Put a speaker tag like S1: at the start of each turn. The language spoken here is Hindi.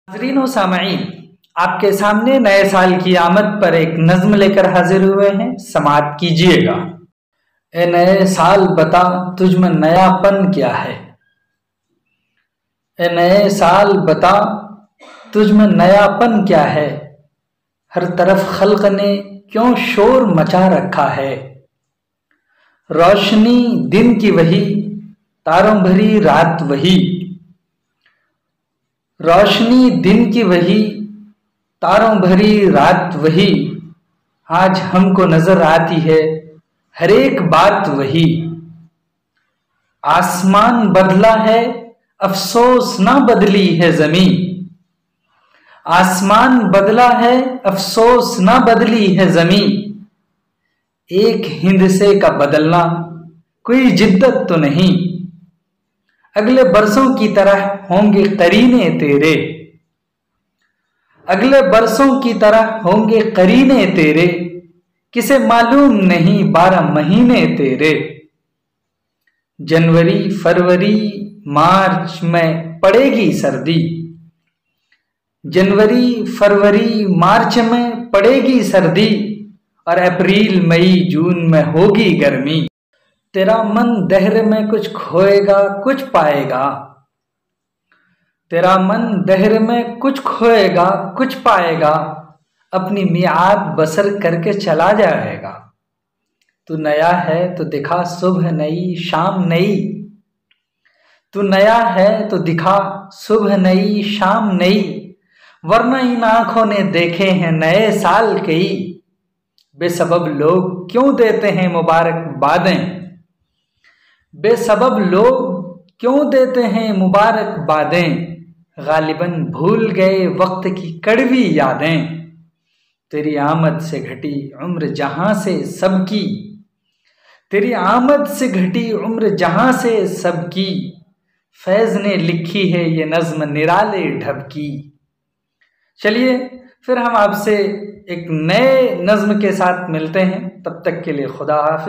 S1: नाज़रीन व सामईन, आपके सामने नए साल की आमद पर एक नज़्म लेकर हाजिर हुए हैं, समाअत कीजिएगा। ए नए साल बता तुझ में नयापन क्या है। ए नए साल बता तुझ में नयापन क्या है। हर तरफ खल्क ने क्यों शोर मचा रखा है। रोशनी दिन की वही, तारों भरी रात वही। रोशनी दिन की वही, तारों भरी रात वही। आज हमको नजर आती है हर एक बात वही। आसमान बदला है अफसोस ना बदली है ज़मीं। आसमान बदला है अफसोस ना बदली है ज़मीं। एक हिंदसे का बदलना कोई जिद्दत तो नहीं। अगले बरसों की तरह होंगे करीने तेरे। अगले बरसों की तरह होंगे करीने तेरे। किसे मालूम नहीं 12 महीने तेरे। जनवरी फरवरी मार्च में पड़ेगी सर्दी। जनवरी फरवरी मार्च में पड़ेगी सर्दी। और अप्रैल मई जून में होगी गर्मी। तेरा मन दहर में कुछ खोएगा कुछ पाएगा। तेरा मन दहर में कुछ खोएगा कुछ पाएगा। अपनी मियाद बसर करके चला जाएगा। तू नया है तो दिखा सुबह नई शाम नई। तू नया है तो दिखा सुबह नई शाम नई। वरना इन आंखों ने देखे हैं नए साल कई। बेसबब लोग क्यों देते हैं मुबारकबादें। बेसबब लोग क्यों देते हैं मुबारकबादें। गालिबन भूल गए वक्त की कड़वी यादें। तेरी आमद से घटी उम्र जहां से सबकी। तेरी आमद से घटी उम्र जहां से सबकी। फैज ने लिखी है ये नज्म निराले ढबकी। चलिए फिर हम आपसे एक नए नज्म के साथ मिलते हैं। तब तक के लिए खुदा हाफिज।